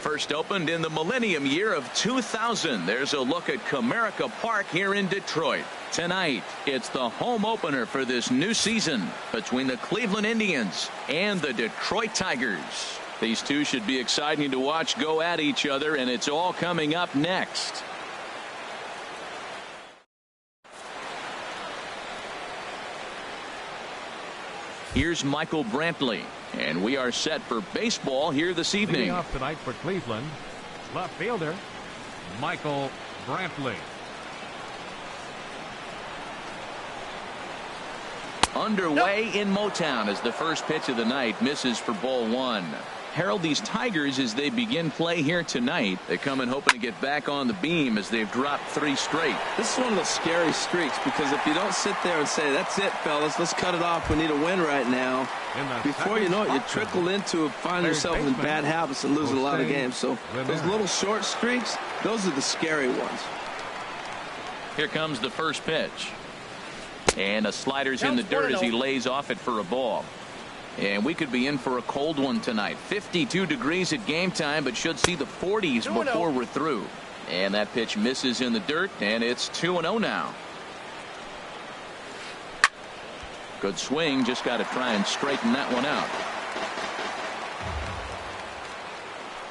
first opened in the millennium year of 2000. There's a look at Comerica Park here in Detroit. Tonight, it's the home opener for this new season between the Cleveland Indians and the Detroit Tigers. These two should be exciting to watch go at each other, and it's all coming up next. Here's Michael Brantley, and we are set for baseball here this evening. Leading off tonight for Cleveland, left fielder Michael Brantley. Underway in Motown as the first pitch of the night misses for ball one. Harold, these Tigers, as they begin play here tonight, they come in hoping to get back on the beam as they've dropped 3 straight. This is one of those scary streaks, because if you don't sit there and say, that's it, fellas, let's cut it off, we need a win right now, before you know it, you trickle into finding yourself in bad habits and losing a lot of games. So those little short streaks, those are the scary ones. Here comes the first pitch. And a slider's in the dirt as he lays off it for a ball. And we could be in for a cold one tonight. 52 degrees at game time, but should see the 40s before we're through. And that pitch misses in the dirt, and it's 2-0 now. Good swing, just got to try and straighten that one out.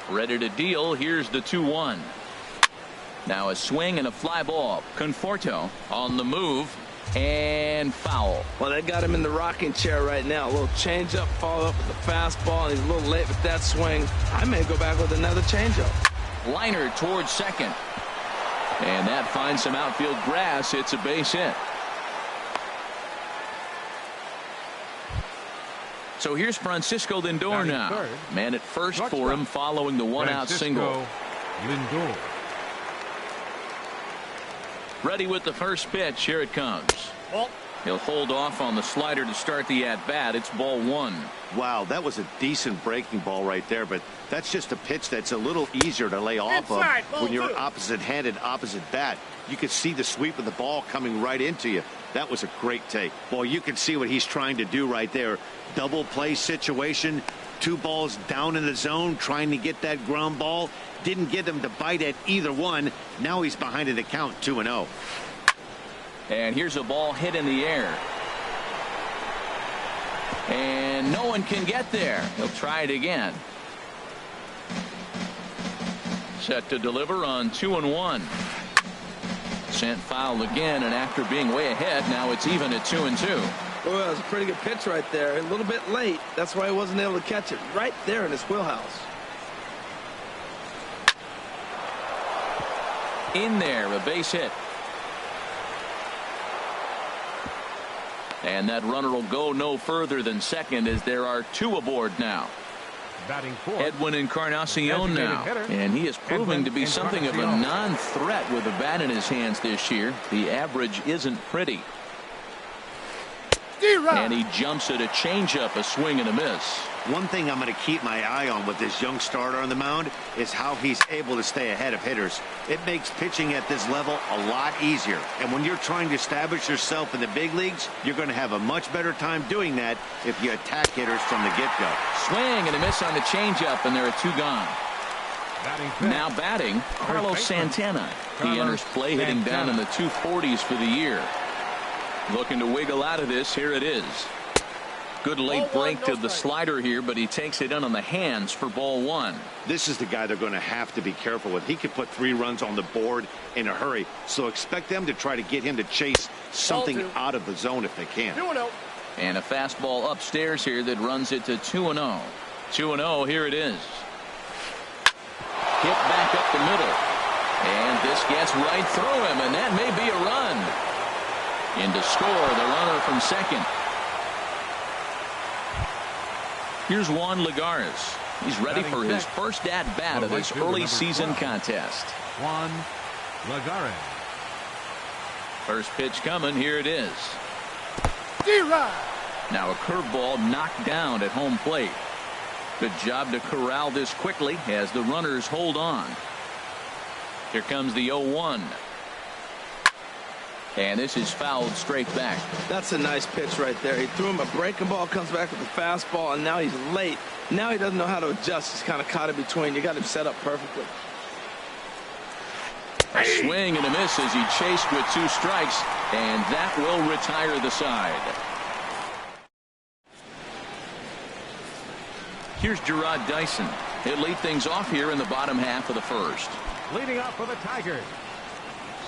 Ready to deal. Here's the 2-1. Now a swing and a fly ball. Conforto on the move. And foul. Well, they got him in the rocking chair right now. A little changeup, follow up with the fastball, and he's a little late with that swing. I may go back with another changeup. Liner towards second. And that finds some outfield grass. It's a base hit. So here's Francisco Lindor now. Man at first for him following the one-out single. Lindor. Ready with the first pitch. Here it comes. He'll hold off on the slider to start the at-bat. It's ball one. Wow, that was a decent breaking ball right there, but that's just a pitch that's a little easier to lay off of when you're opposite-handed, opposite bat. You could see the sweep of the ball coming right into you. That was a great take. Boy, you can see what he's trying to do right there. Double play situation. 2 balls down in the zone, trying to get that ground ball. Didn't get him to bite at either one. Now he's behind in the count, 2-0. And here's a ball hit in the air. And no one can get there. He'll try it again. Set to deliver on 2-1. Sent foul again, and after being way ahead, now it's even at 2-2. Well, that was a pretty good pitch right there. A little bit late. That's why he wasn't able to catch it right there in his wheelhouse. In there, a base hit. And that runner will go no further than second as there are 2 aboard now. Edwin Encarnacion now, and he is proving to be something of a non-threat with a bat in his hands this year. The average isn't pretty. And he jumps at a changeup, a swing and a miss. One thing I'm going to keep my eye on with this young starter on the mound is how he's able to stay ahead of hitters. It makes pitching at this level a lot easier. And when you're trying to establish yourself in the big leagues, you're going to have a much better time doing that if you attack hitters from the get-go. Swing and a miss on the changeup, and there are 2 gone. Now batting, Carlos Santana. He enters play hitting down in the 240s for the year. Looking to wiggle out of this. Here it is. Good late break to the slider here, but he takes it in on the hands for ball one. This is the guy they're going to have to be careful with. He could put 3 runs on the board in a hurry, so expect them to try to get him to chase something out of the zone if they can. 2-0. And a fastball upstairs here that runs it to 2-0. 2-0. Here it is. Hit back up the middle. And this gets right through him, and that may be a run. In to score, the runner from second. Here's Juan Lagares. He's ready for his first at-bat of this early season contest. Juan Lagares. First pitch coming. Here it is. Now a curveball knocked down at home plate. Good job to corral this quickly as the runners hold on. Here comes the 0-1. And this is fouled straight back. That's a nice pitch right there. He threw him a breaking ball, comes back with a fastball, and now he's late. Now he doesn't know how to adjust. He's kind of caught in between. You got him set up perfectly. A swing and a miss as he chased with 2 strikes, and that will retire the side. Here's Gerard Dyson. He'll lead things off here in the bottom half of the first. Leading off for the Tigers,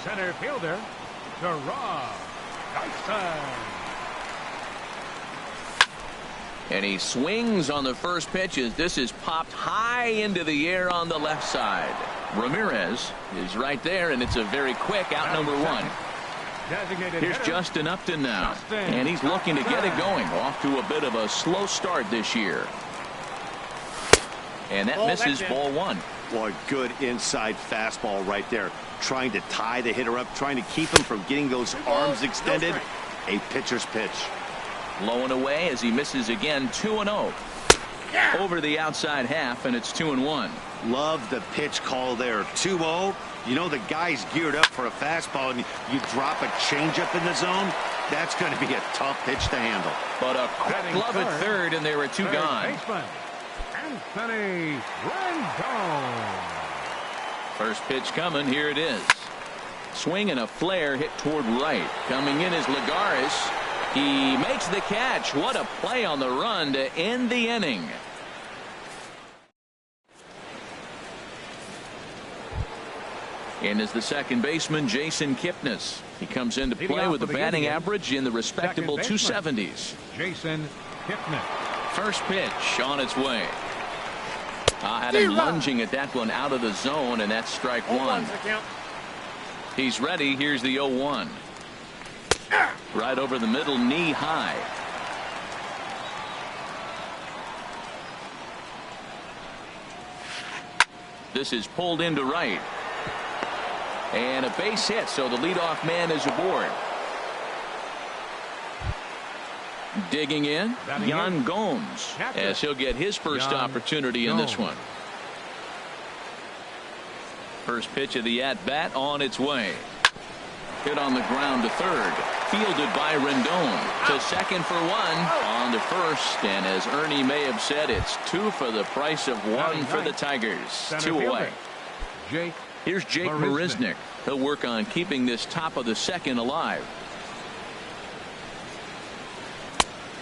center fielder, Gerard Dyson. And he swings on the first pitch as this is popped high into the air on the left side. Ramirez is right there, and it's a very quick out number 1. Here's Justin Upton now, and he's looking to get it going. Off to a bit of a slow start this year. And that misses ball 1. Boy, good inside fastball right there. Trying to tie the hitter up, trying to keep him from getting those arms extended. A pitcher's pitch. Low and away as he misses again. 2-0. Over the outside half, and it's 2-1. Love the pitch call there. 2-0. You know the guy's geared up for a fastball, and you drop a changeup in the zone. That's going to be a tough pitch to handle. But a quick glove at third, and there are 2 gone. Anthony Rendon. First pitch coming. Here it is. Swing and a flare hit toward right. Coming in is Lagares. He makes the catch. What a play on the run to end the inning. In is the second baseman, Jason Kipnis. He comes into play with a batting average in the respectable 270s. Jason Kipnis. First pitch on its way. Had him lunging at that one out of the zone, and that's strike 1. He's ready. Here's the 0-1. Right over the middle, knee high. This is pulled into right. And a base hit, so the leadoff man is aboard. Digging in, Yan Gomes, as he'll get his first opportunity in this one. First pitch of the at-bat on its way. Hit on the ground to third. Fielded by Rendon. To second for 1. On to first. And as Ernie may have said, it's 2 for the price of 1 for the Tigers. 2 away. Here's Jake Marisnick. He'll work on keeping this top of the second alive.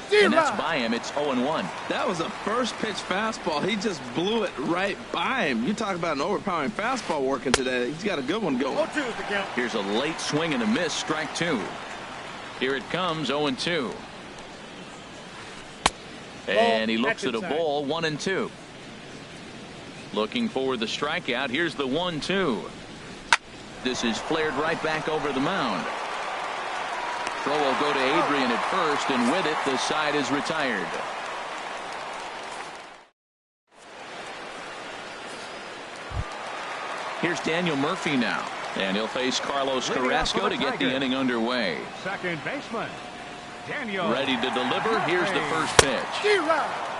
And that's by him. It's 0-1. That was a first pitch fastball. He just blew it right by him. You talk about an overpowering fastball working today. He's got a good one going. Here's a late swing and a miss. Strike 2. Here it comes. 0-2. And he looks at a ball. 1-2. Looking for the strikeout. Here's the 1-2. This is flared right back over the mound. Throw will go to Adrian at first, and with it, the side is retired. Here's Daniel Murphy now, and he'll face Carlos Carrasco to get the inning underway. Second baseman, Daniel. Ready to deliver. Here's the first pitch.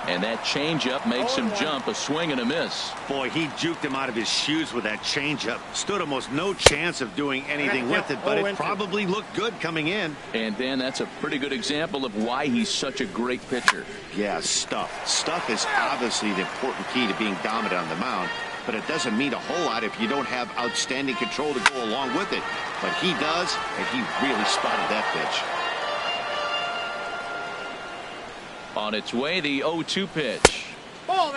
And that changeup makes him jump. A swing and a miss. Boy, he juked him out of his shoes with that changeup. Stood almost no chance of doing anything with it, but it probably looked good coming in. And Dan, that's a pretty good example of why he's such a great pitcher. Yeah, stuff. Stuff is obviously the important key to being dominant on the mound, but it doesn't mean a whole lot if you don't have outstanding control to go along with it. But he does, and he really spotted that pitch. On its way, the 0-2 pitch.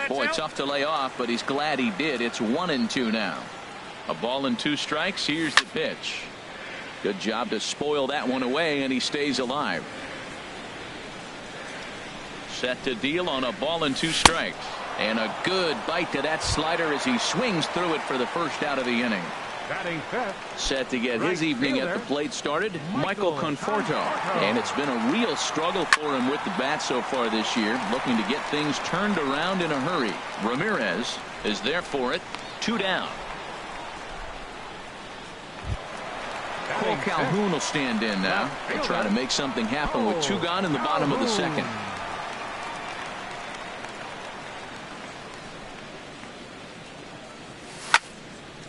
Boy, tough to lay off, but he's glad he did. It's 1-2 now. A ball and 2 strikes. Here's the pitch. Good job to spoil that one away, and he stays alive. Set to deal on a ball and 2 strikes. And a good bite to that slider as he swings through it for the first out of the inning. Set to get his evening at the plate started, Michael Conforto. And it's been a real struggle for him with the bat so far this year, looking to get things turned around in a hurry. Ramirez is there for it. 2 down. Cole Calhoun will stand in now. They try to make something happen with 2 gone in the bottom of the second.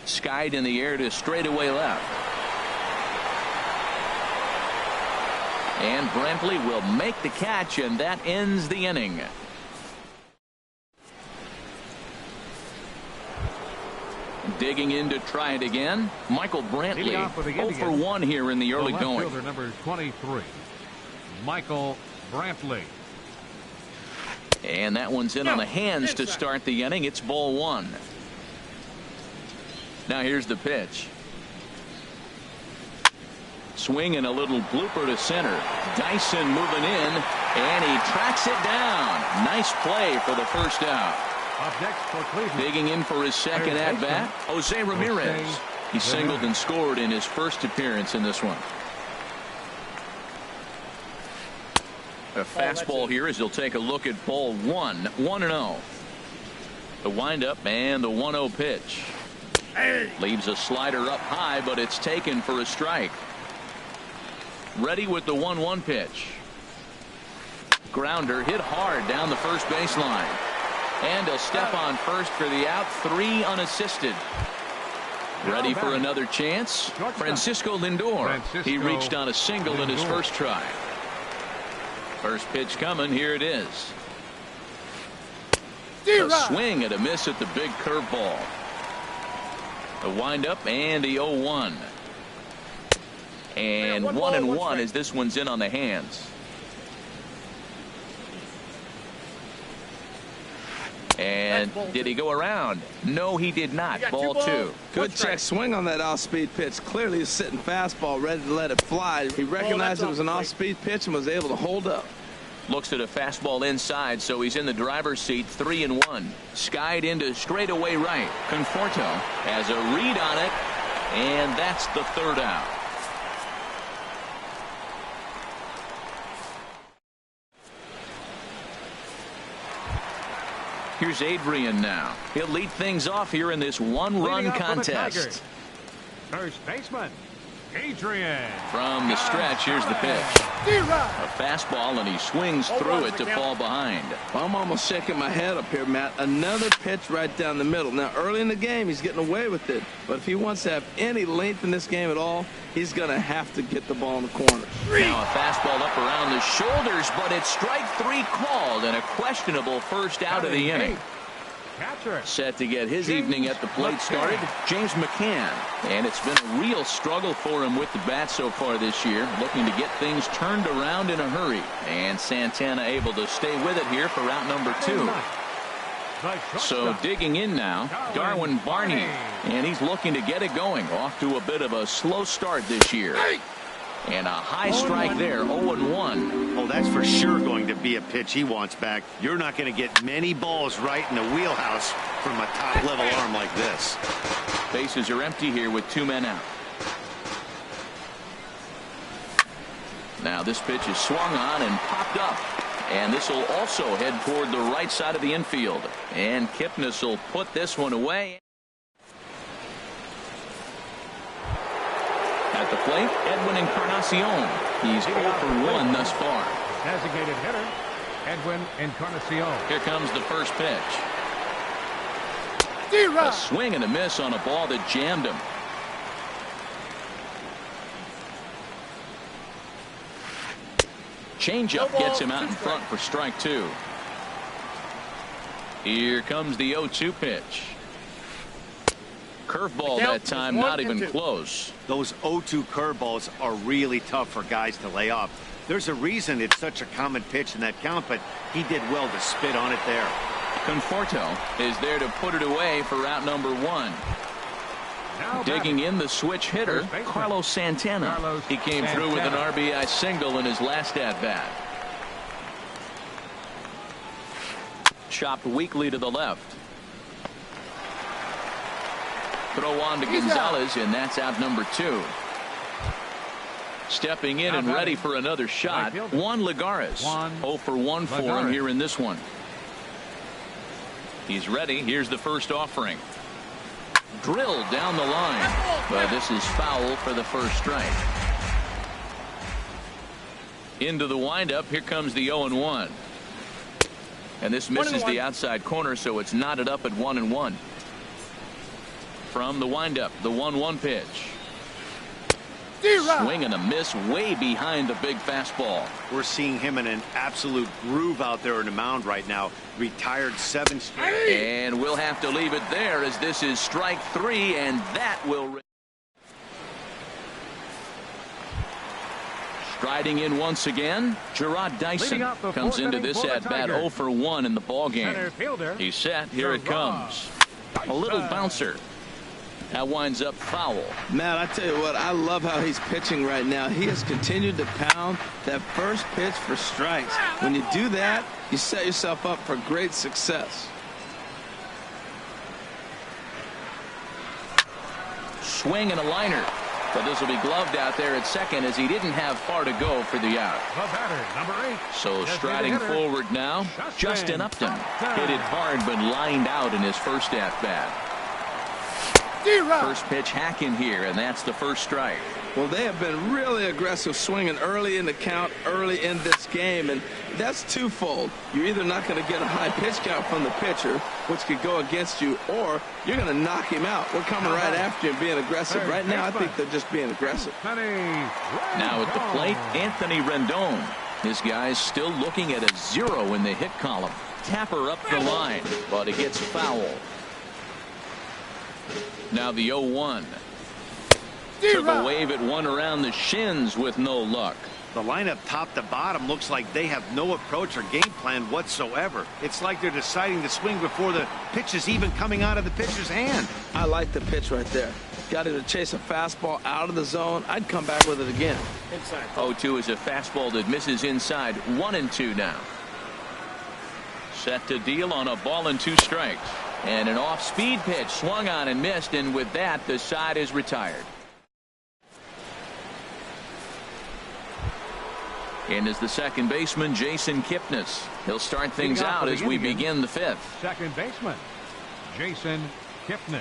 Skied in the air to straightaway left. And Brantley will make the catch, and that ends the inning. Digging in to try it again, Michael Brantley. 0 for 1 here in the early going. Fielder number 23, Michael Brantley. And that one's in on the hands to start the inning. It's ball 1. Now here's the pitch. Swing and a little blooper to center. Dyson moving in, and he tracks it down. Nice play for the first out. Digging in for his second at-bat, Jose Ramirez. He singled and scored in his first appearance in this one. A fastball here as he'll take a look at ball 1. 1-0. The windup and the 1-0 pitch. Leaves a slider up high, but it's taken for a strike. Ready with the 1-1 pitch. Grounder hit hard down the first baseline. And he'll step on first for the out. 3 unassisted. Ready for another chance. Francisco Lindor. He reached on a single in his first try. First pitch coming. Here it is. A swing and a miss at the big curveball. The windup and the 0-1. And 1-1 as this one's in on the hands. And did he go around? No, he did not. Ball 2. Good check swing on that off-speed pitch. Clearly a sitting fastball ready to let it fly. He recognized it was an off-speed pitch and was able to hold up. Looks at a fastball inside, so he's in the driver's seat. 3-1. Skied into straightaway right. Conforto has a read on it, and that's the third out. Here's Adrian now. He'll lead things off here in this one-run contest. First baseman, Adrian. From the stretch, here's the pitch. A fastball, and he swings through it to fall behind. I'm almost shaking my head up here, Matt. Another pitch right down the middle. Now, early in the game, he's getting away with it. But if he wants to have any length in this game at all, he's going to have to get the ball in the corner. Now a fastball up around the shoulders, but it's strike 3 called, and a questionable first out of the inning. Set to get his evening at the plate started, James McCann. And it's been a real struggle for him with the bat so far this year, looking to get things turned around in a hurry. And Santana able to stay with it here for out number 2. So digging in now, Darwin Barney. And he's looking to get it going. Off to a bit of a slow start this year. And a high strike there, 0-1. Oh, that's for sure going to be a pitch he wants back. You're not going to get many balls right in the wheelhouse from a top-level arm like this. Bases are empty here with 2 men out. Now this pitch is swung on and popped up. And this will also head toward the right side of the infield. And Kipnis will put this one away. At the plate, Edwin Encarnacion. He's 0 for 1 thus far. Designated hitter, Edwin Encarnacion. Here comes the first pitch. A swing and a miss on a ball that jammed him. Changeup gets him out in front for strike 2. Here comes the 0-2 pitch. Curveball that time, not even close. Those 0-2 curveballs are really tough for guys to lay off. There's a reason it's such a common pitch in that count, but he did well to spit on it there. Conforto is there to put it away for out number 1. Digging in the switch hitter, Carlos Santana. He came through with an RBI single in his last at-bat. Chopped weakly to the left. Throw on to Gonzalez, and that's out number 2. Stepping in and ready for another shot, Juan Lagares. 0 for 1 for him here in this one. He's ready. Here's the first offering. Drilled down the line, but this is foul for the first strike. Into the windup. Here comes the 0-1. And this misses the outside corner, so it's knotted up at 1-1. From the windup, the 1-1 pitch. Swing and a miss way behind the big fastball. We're seeing him in an absolute groove out there in the mound right now. Retired 7 straight. And we'll have to leave it there as this is strike 3, and that will... Striding in once again, Gerard Dyson comes into this at-bat 0 for 1 in the ballgame. He's set. Here it comes. A little bouncer. That winds up foul. Man, I tell you what, I love how he's pitching right now. He has continued to pound that first pitch for strikes. When you do that, you set yourself up for great success. Swing and a liner. But this will be gloved out there at second as he didn't have far to go for the out. The batter, number 8. So striding forward now, Justin Upton. Hit it hard but lined out in his first at-bat. First pitch hack in here, and that's the first strike. Well, they have been really aggressive swinging early in the count, early in this game, and that's twofold. You're either not going to get a high pitch count from the pitcher, which could go against you, or you're going to knock him out. We're coming right after you and being aggressive. Right now, I think they're just being aggressive. Now at the plate, Anthony Rendon. This guy's still looking at a 0 in the hit column. Tapper up the line, but it gets foul. Now the 0-1. Took a wave at one around the shins with no luck. The lineup top to bottom looks like they have no approach or game plan whatsoever. It's like they're deciding to swing before the pitch is even coming out of the pitcher's hand. I like the pitch right there. Got him to chase a fastball out of the zone. I'd come back with it again. 0-2 is a fastball that misses inside. 1-2 now. Set to deal on a ball and 2 strikes. And an off-speed pitch swung on and missed, and with that, the side is retired. In is the second baseman, Jason Kipnis. He'll start things out as we begin the 5th. Second baseman, Jason Kipnis.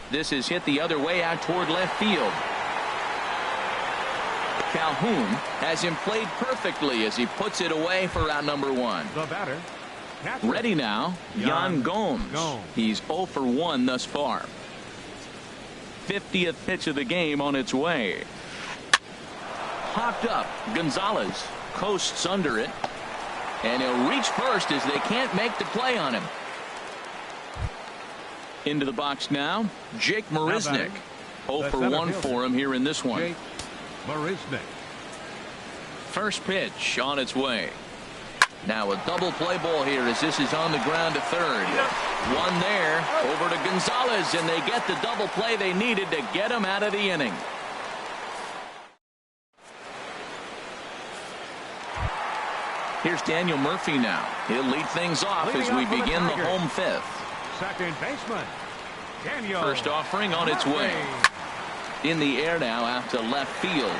This is hit the other way out toward left field. Calhoun has him played perfectly as he puts it away for out number 1. The batter. Ready now, Yan Gomes. He's 0 for 1 thus far. 50th pitch of the game on its way. Popped up. Gonzalez coasts under it. And he'll reach first as they can't make the play on him. Into the box now, Jake Marisnick. 0 for 1 for him here in this one. Jake Marisnick. First pitch on its way. Now a double play ball here as this is on the ground to third. One there over to Gonzalez, and they get the double play they needed to get him out of the inning. Here's Daniel Murphy now. He'll lead things off as we begin the home 5th. Second baseman, Daniel. First offering on its way. In the air now out to left field.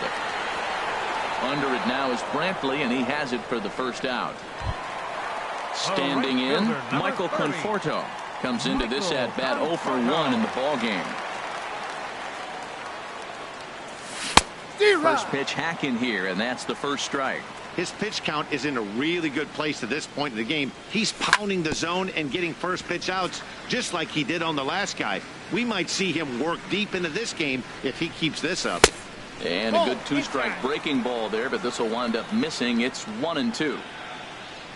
Under it now is Brantley, and he has it for the first out. Standing in, Michael Conforto comes into this at-bat 0 for 1 in the ballgame. First pitch hack in here, and that's the first strike. His pitch count is in a really good place at this point in the game. He's pounding the zone and getting first pitch outs just like he did on the last guy. We might see him work deep into this game if he keeps this up. And a good 2-strike breaking ball there, but this will wind up missing. It's 1-2.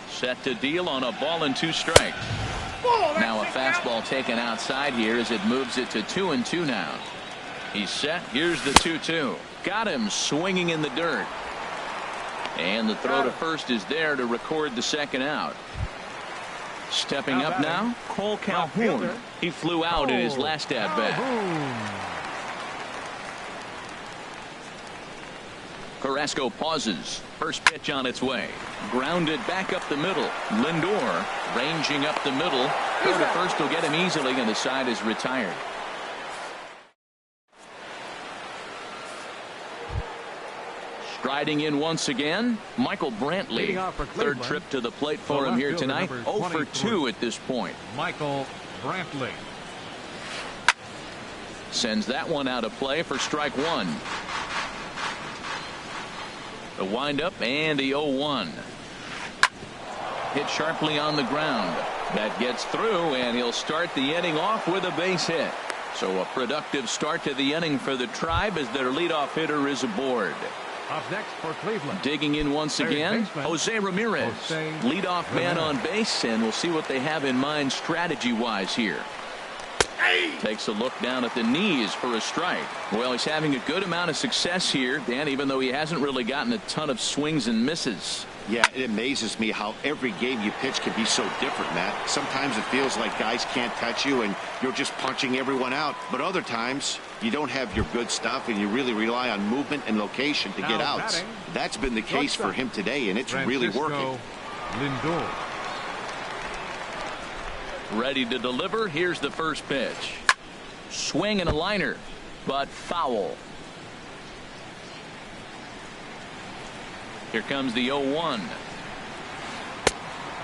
Set to deal on a ball and 2 strikes. Now a fastball taken outside here as it moves it to 2-2 now. He's set. Here's the 2-2. Got him swinging in the dirt. And the throw to first is there to record the second out. Stepping up now, Cole Calhoun. He flew out in his last at-bat. Carrasco pauses. First pitch on its way. Grounded back up the middle. Lindor ranging up the middle. Throw to first will get him easily, and the side is retired. Striding in once again, Michael Brantley. Third trip to the plate for him here tonight. 0 for 2 at this point. Michael Brantley sends that one out of play for strike 1. The windup and the 0-1. Hit sharply on the ground. That gets through, and he'll start the inning off with a base hit. So a productive start to the inning for the Tribe as their leadoff hitter is aboard. Up next for Cleveland. Digging in once again, Jose Ramirez. Leadoff man on base, and we'll see what they have in mind strategy-wise here. Takes a look down at the knees for a strike. Well, he's having a good amount of success here, Dan, even though he hasn't really gotten a ton of swings and misses. Yeah, it amazes me how every game you pitch can be so different, Matt. Sometimes it feels like guys can't touch you and you're just punching everyone out. But other times you don't have your good stuff and you really rely on movement and location to get outs. That's been the case for him today, and it's really working. Lindor. Ready to deliver. Here's the first pitch. Swing and a liner, but foul. Here comes the 0-1.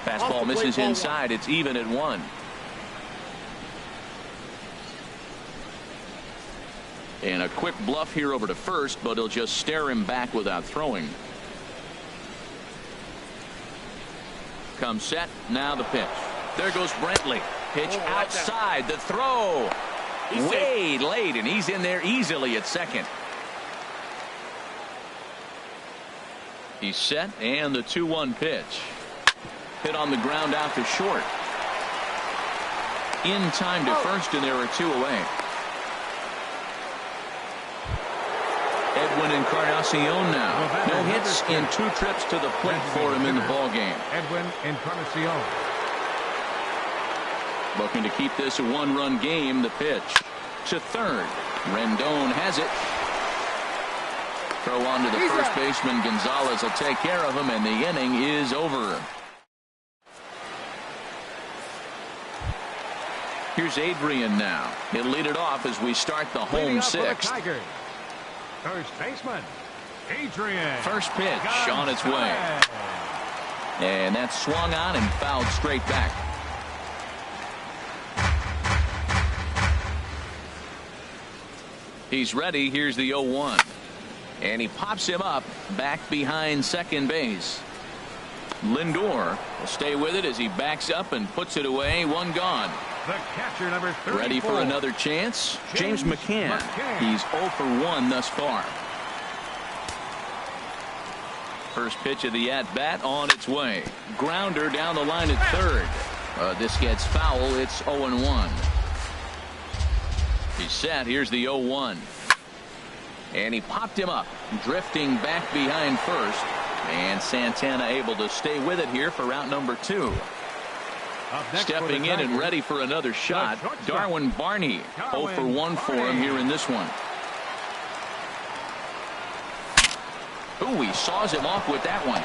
Fastball misses inside. It's even at 1. And a quick bluff here over to first, but he'll just stare him back without throwing. Comes set. Now the pitch. There goes Brentley. Pitch outside. The throw. Way late, and he's in there easily at second. He's set, and the 2-1 pitch. Hit on the ground out to short. In time to first, and there are 2 away. Edwin Encarnacion now. No hits in 2 trips to the plate for him in the ballgame. Edwin Encarnacion. Looking to keep this a 1-run game. The pitch to third. Rendon has it. Throw on to the first baseman. Gonzalez will take care of him, and the inning is over. Here's Adrian now. He'll lead it off as we start the home 6th. First baseman, Adrian. First pitch on its way. And that's swung on and fouled straight back. He's ready. Here's the 0-1. And he pops him up back behind second base. Lindor will stay with it as he backs up and puts it away. 1 gone. The catcher, number 34. Ready for another chance. James McCann. He's 0 for 1 thus far. First pitch of the at-bat on its way. Grounder down the line at third. This gets foul. It's 0-1. He's set. Here's the 0-1. And he popped him up, drifting back behind first. And Santana able to stay with it here for out number 2. Stepping in and ready for another shot, Darwin Barney. 0 for 1 for him here in this one. Ooh, he saws him off with that one.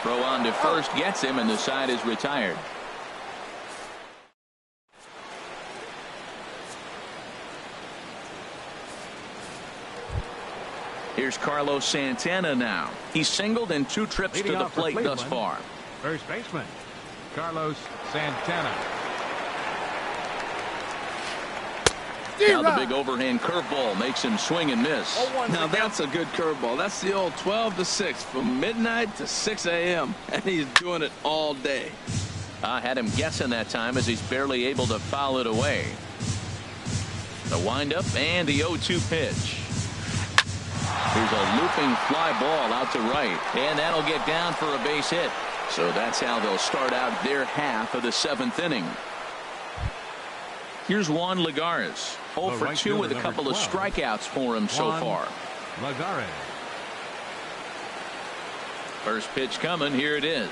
Throw on to first gets him, and the side is retired. Here's Carlos Santana now. He's singled in 2 trips to the plate thus far. First baseman, Carlos Santana. Now the big overhand curveball makes him swing and miss. Now that's a good curveball. That's the old 12 to 6 from midnight to 6 a.m. and he's doing it all day. I had him guessing that time as he's barely able to foul it away. The windup and the 0-2 pitch. Here's a looping fly ball out to right, and that'll get down for a base hit. So that's how they'll start out their half of the 7th inning. Here's Juan Lagares. 0 for 2 with a couple of strikeouts for him so far. Lagares. First pitch coming. Here it is.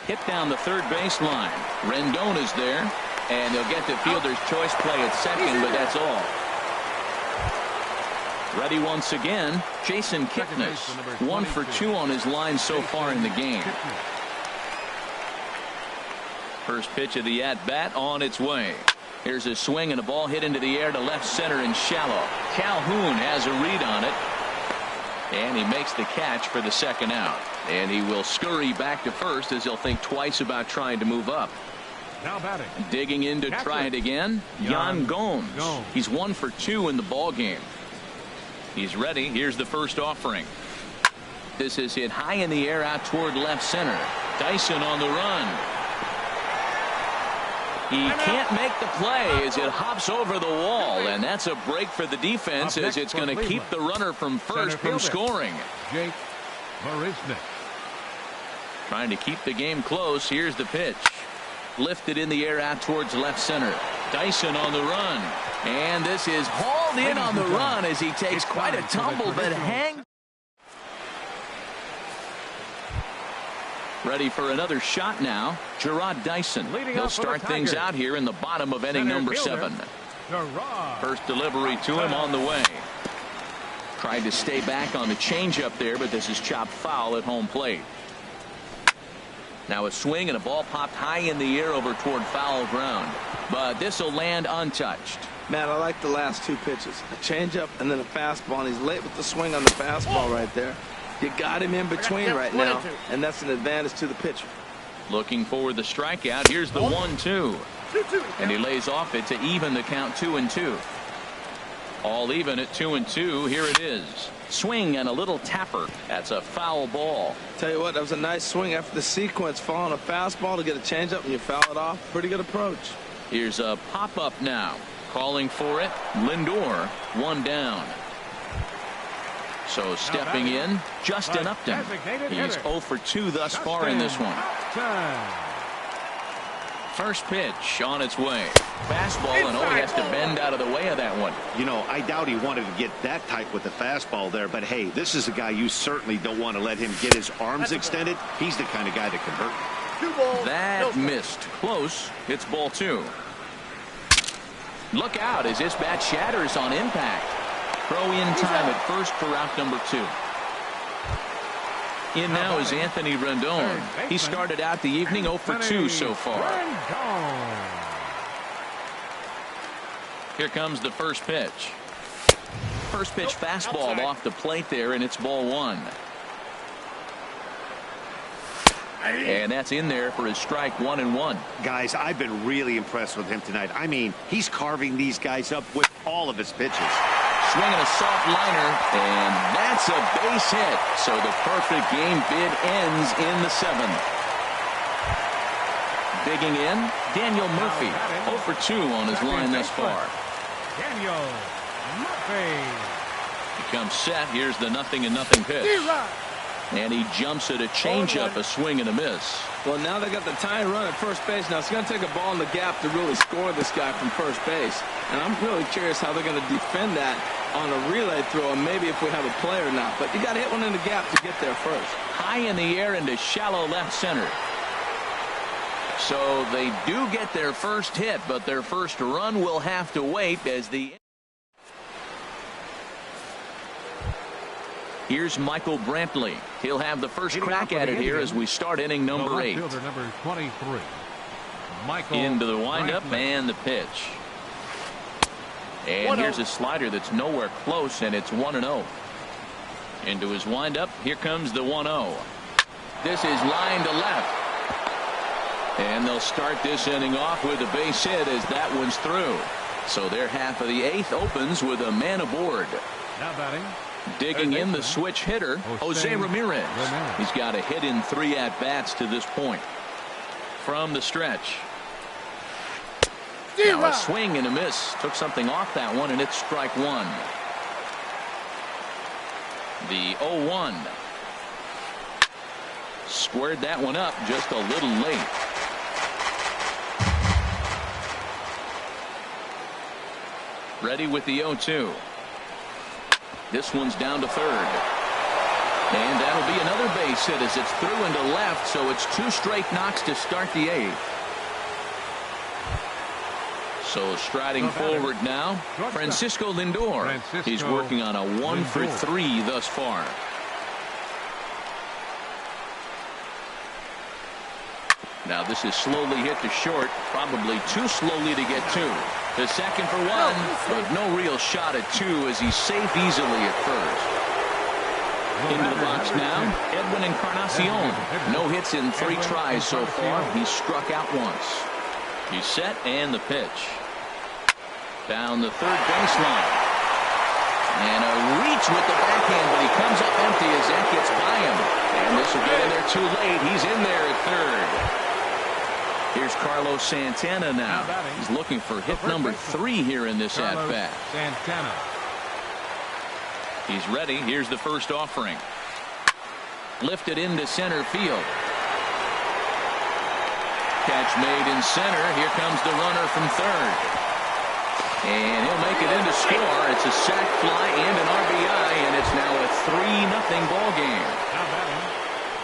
Hit down the third baseline. Rendon is there, and they'll get the fielder's choice play at second, but that's all. Ready once again, Jason Kipnis. 1 for 2 on his line so far in the game. First pitch of the at-bat on its way. Here's a swing and a ball hit into the air to left center and shallow. Calhoun has a read on it. And he makes the catch for the second out. And he will scurry back to first as he'll think twice about trying to move up. Now batting. Digging in to try it again, Yan Gomes. He's 1 for 2 in the ball game. He's ready. Here's the first offering. This is hit high in the air out toward left center. Dyson on the run. He can't make the play as it hops over the wall, and that's a break for the defense as it's going to keep the runner from first from scoring. Jake Marisnik. Trying to keep the game close. Here's the pitch. Lifted in the air out towards left center. Dyson on the run. And this is hauled in on the run as he takes quite a tumble, but hang. Ready for another shot now. Gerard Dyson. He'll start things out here in the bottom of inning number 7. First delivery to him on the way. Tried to stay back on the changeup there, but this is chopped foul at home plate. Now a swing and a ball popped high in the air over toward foul ground. But this will land untouched. Matt, I like the last 2 pitches. A changeup and then a fastball, and he's late with the swing on the fastball right there. You got him in between right now, and that's an advantage to the pitcher. Looking for the strikeout. Here's the 1-2. And he lays off it to even the count 2-2. All even at 2-2. Here it is. Swing and a little tapper. That's a foul ball. Tell you what, that was a nice swing after the sequence. Following a fastball to get a changeup and you foul it off. Pretty good approach. Here's a pop-up now. Calling for it. Lindor, 1 down. So stepping in, Justin Upton. He's 0 for 2 thus far in this one. First pitch on its way. Fastball, and he has to bend out of the way of that one. You know, I doubt he wanted to get that tight with the fastball there, but hey, this is a guy you certainly don't want to let him get his arms extended. He's the kind of guy that can hurt. That missed. Close. It's ball 2. Look out as this bat shatters on impact. Throw in time at first for out number 2. In now is Anthony Rendon. He started out the evening 0 for 2 so far. Here comes the first pitch. First pitch fastball off the plate there, and it's ball 1. And that's in there for his strike 1-1. Guys, I've been really impressed with him tonight. I mean, he's carving these guys up with all of his pitches. Swinging a soft liner, and that's a base hit. So the perfect game bid ends in the 7th. Digging in, Daniel Murphy. 0 for 2 on his line thus far. Daniel Murphy. He comes set. Here's the 0-0 pitch. And he jumps at a changeup, a swing and a miss. Well, now they got the tying run at first base. Now it's going to take a ball in the gap to really score this guy from first base. And I'm really curious how they're going to defend that on a relay throw, and maybe if we have a play or not. But you got to hit one in the gap to get there first. High in the air into shallow left center. So they do get their first hit, but their first run will have to wait as the... Here's Michael Brantley. He'll have the first crack at it here as we start inning number 8. Number 23. Michael into the windup and the pitch. And here's a slider that's nowhere close, and it's 1-0. Into his windup. Here comes the 1-0. This is line to left. And they'll start this inning off with a base hit as that one's through. So their half of the 8th opens with a man aboard. Now batting. Digging in the switch hitter, Jose Ramirez. He's got a hit in 3 at-bats to this point. From the stretch. Now a swing and a miss. Took something off that one, and it's strike 1. The 0-1. Squared that one up just a little late. Ready with the 0-2. This one's down to third. And that'll be another base hit as it's through into left, so it's 2 straight knocks to start the 8th. So striding forward now, Francisco Lindor. He's working on a 1 for 3 thus far. Now this is slowly hit to short, probably too slowly to get to. The second for 1, but no real shot at 2 as he's safe easily at first. Into the box now, Edwin Encarnacion. No hits in 3 tries so far. He's struck out once. He's set and the pitch. Down the third baseline. And a reach with the backhand, but he comes up empty as that gets by him. And this will get in there too late. He's in there at third. Here's Carlos Santana now. He's looking for hit number 3 here in this at-bat. Santana. He's ready. Here's the first offering. Lifted into center field. Catch made in center. Here comes the runner from third. And he'll make it in to score. It's a sac fly and an RBI, and it's now a 3-0 ball game.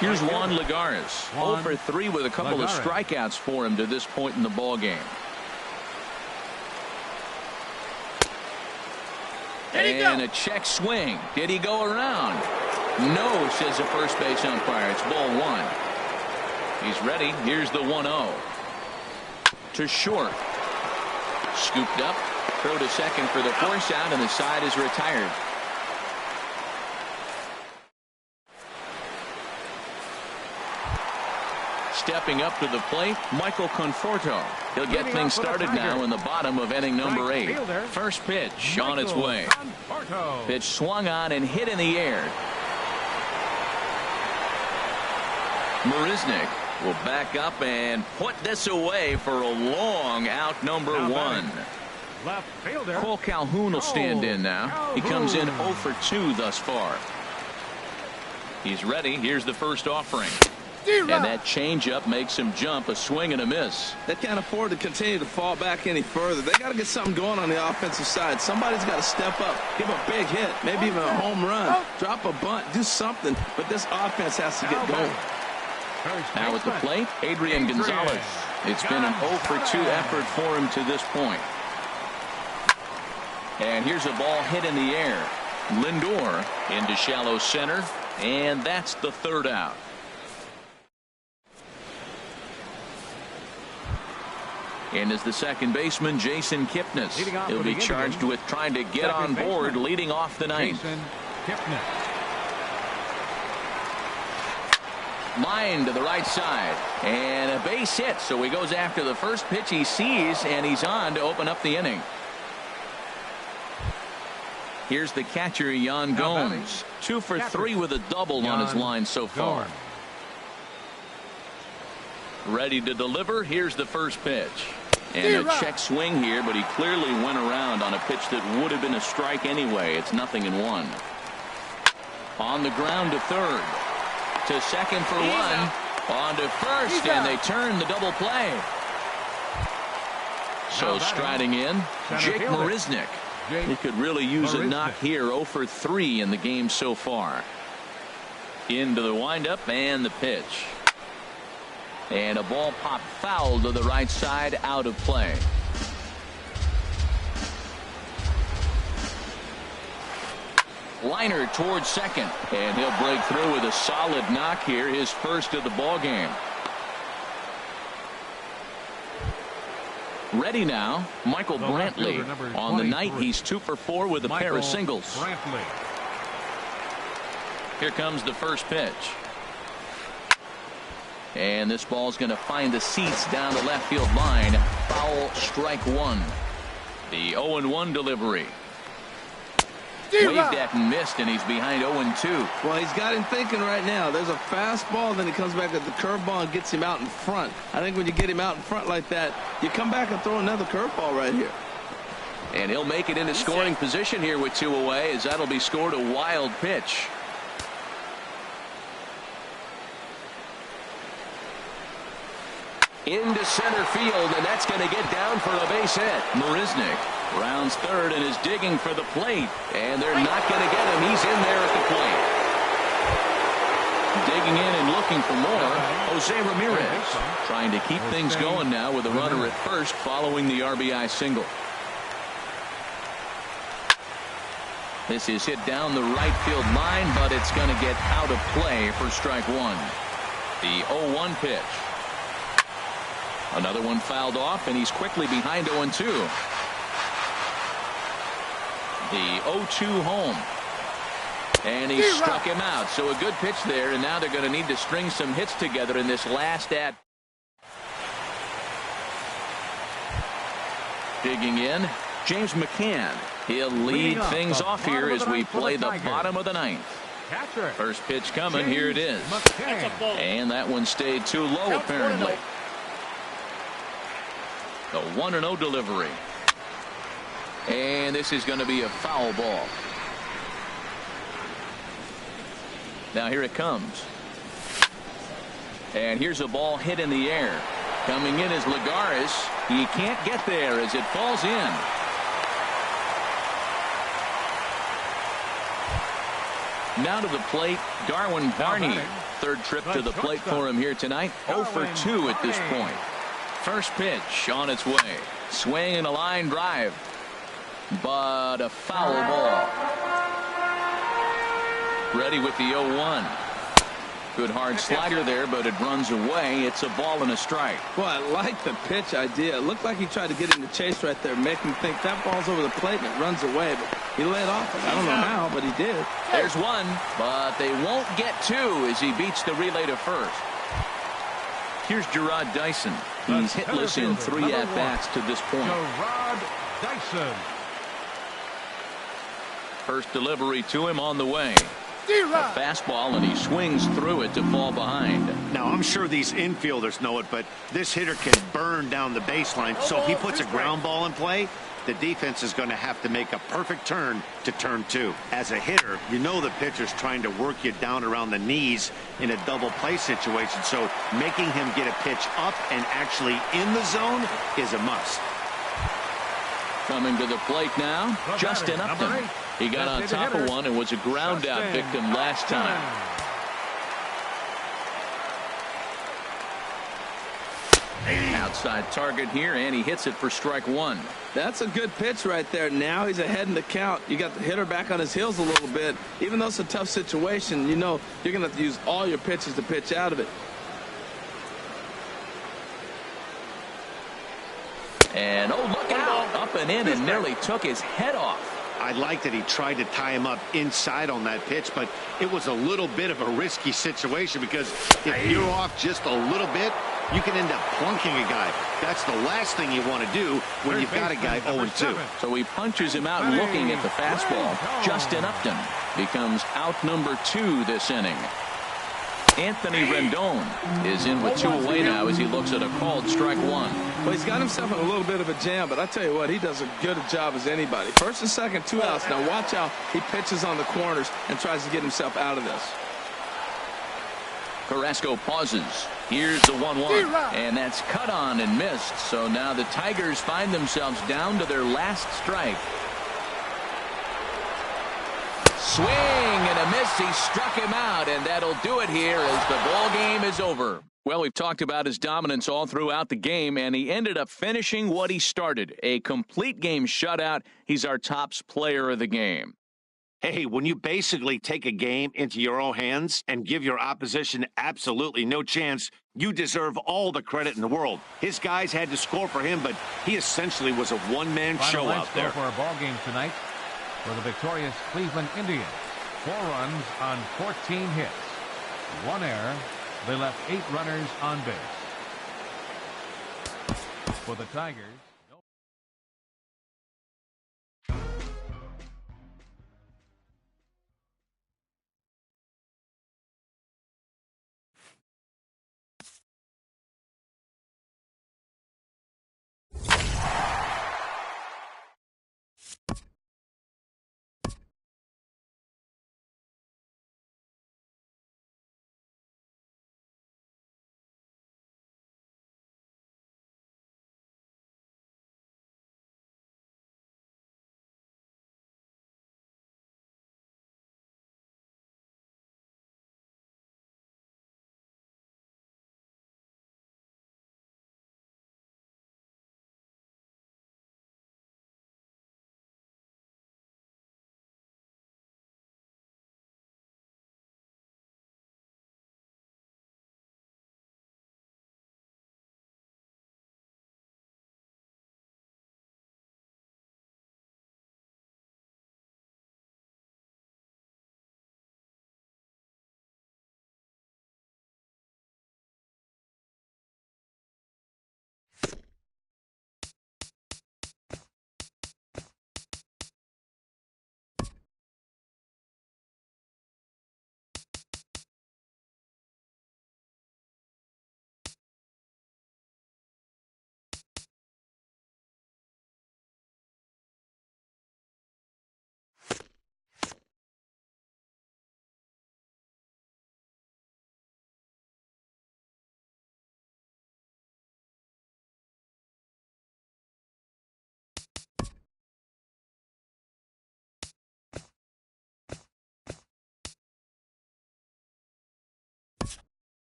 Here's Juan Lagares. 0 for 3 with a couple of strikeouts for him to this point in the ball game. And a check swing. Did he go around? No, says the first base umpire. It's ball 1. He's ready. Here's the 1-0. To short. Scooped up. Throw to second for the force out, and the side is retired. Stepping up to the plate, Michael Conforto. He'll get things started now in the bottom of inning number 8. First pitch on its way. Pitch swung on and hit in the air. Marisnick will back up and put this away for a long out number 1. Left fielder. Cole Calhoun will stand in now. He comes in 0 for 2 thus far. He's ready. Here's the first offering. And that changeup makes him jump. A swing and a miss. They can't afford to continue to fall back any further. They got to get something going on the offensive side. Somebody's got to step up, give a big hit, maybe even a home run, drop a bunt, do something. But this offense has to get going. Now at the plate, Adrian Gonzalez. It's been an 0 for 2 effort for him to this point. And here's a ball hit in the air. Lindor into shallow center, and that's the third out. And as the second baseman, Jason Kipnis. He'll be charged with trying to get on board leading off the ninth. Line to the right side, and a base hit, so he goes after the first pitch he sees, and he's on to open up the inning. Here's the catcher, Yan Gomes. 2 for 3 with a double on his line so far. Ready to deliver. Here's the first pitch. And a check swing here, but he clearly went around on a pitch that would have been a strike anyway. It's 0-1. On the ground to third. To second for 1. On to first, and they turn the double play. So striding in, Jake Marisnick. He could really use a knock here. 0 for 3 in the game so far. Into the windup and the pitch. And a ball popped foul to the right side, out of play. Liner towards second, and he'll break through with a solid knock here, his first of the ball game. Ready now, Michael Brantley. On the night, he's 2 for 4 with a pair of singles. Here comes the first pitch. And this ball's going to find the seats down the left field line. Foul, strike 1. The 0-1 delivery. Waved at and missed, and he's behind 0-2. Well, he's got him thinking right now. There's a fastball, then he comes back at the curveball and gets him out in front. I think when you get him out in front like that, you come back and throw another curveball right here. And he'll make it into scoring position here with 2 away, as that'll be scored a wild pitch. Into center field, and that's going to get down for a base hit. Marisnick rounds third and is digging for the plate, and they're not going to get him. He's in there at the plate. Digging in and looking for more, Jose Ramirez. Trying to keep things going now with a runner at first following the RBI single. This is hit down the right field line, but it's going to get out of play for strike 1. The 0-1 pitch. Another one fouled off, and he's quickly behind 0-2. The 0-2 home. And he struck him out. So a good pitch there, and now they're going to need to string some hits together in this last at. Digging in, James McCann. He'll lead things off here as we play the bottom of the ninth. First pitch coming. Here it is. And that one stayed too low, apparently. The 1-0 delivery. And this is going to be a foul ball. Now here it comes. And here's a ball hit in the air. Coming in is Lagares. He can't get there as it falls in. Now to the plate, Darwin Barney. Third trip to the plate for him here tonight. 0 for 2 at this point. First pitch on its way. Swing and a line drive. But a foul ball. Ready with the 0-1. Good hard slider there, but it runs away. It's a ball and a strike. Well, I like the pitch idea. It looked like he tried to get in the chase right there, make him think that ball's over the plate and it runs away. But he laid off it. I don't know how, but he did. There's one, but they won't get two as he beats the relay to first. Here's Gerard Dyson. He's hitless in 3 at-bats to this point. Gerard Dyson. First delivery to him on the way. A fastball, and he swings through it to fall behind. Now, I'm sure these infielders know it, but this hitter can burn down the baseline. So if he puts a ground ball in play, the defense is going to have to make a perfect turn to turn 2. As a hitter, you know the pitcher's trying to work you down around the knees in a double play situation. So making him get a pitch up and actually in the zone is a must. Coming to the plate now, Justin Upton. He got on top of one and was a ground out victim last time. Outside target here, and he hits it for strike 1. That's a good pitch right there. Now he's ahead in the count. You got the hitter back on his heels a little bit. Even though it's a tough situation, you know you're going to have to use all your pitches to pitch out of it. And oh, look out! Up and in and nearly took his head off. I like that he tried to tie him up inside on that pitch, but it was a little bit of a risky situation because if you're off just a little bit, you can end up plunking a guy. That's the last thing you want to do when you've got a guy 0-2. So he punches him out looking at the fastball. Justin Upton becomes out number 2 this inning. Anthony Rendon is in with 2 away now as he looks at a called strike 1. Well, he's got himself in a little bit of a jam, but I tell you what, he does as good a job as anybody. First and second, 2 outs. Now watch how he pitches on the corners and tries to get himself out of this. Carrasco pauses. Here's the 1-1, and that's cut on and missed. So now the Tigers find themselves down to their last strike. Swing and a miss. He struck him out, and that'll do it here as the ball game is over. Well, we've talked about his dominance all throughout the game, and he ended up finishing what he started. A complete game shutout. He's our tops player of the game. Hey, when you basically take a game into your own hands and give your opposition absolutely no chance, you deserve all the credit in the world. His guys had to score for him, but he essentially was a one-man show out there. For a ball game tonight for the victorious Cleveland Indians. 4 runs on 14 hits. 1 error. They left 8 runners on base. For the Tigers.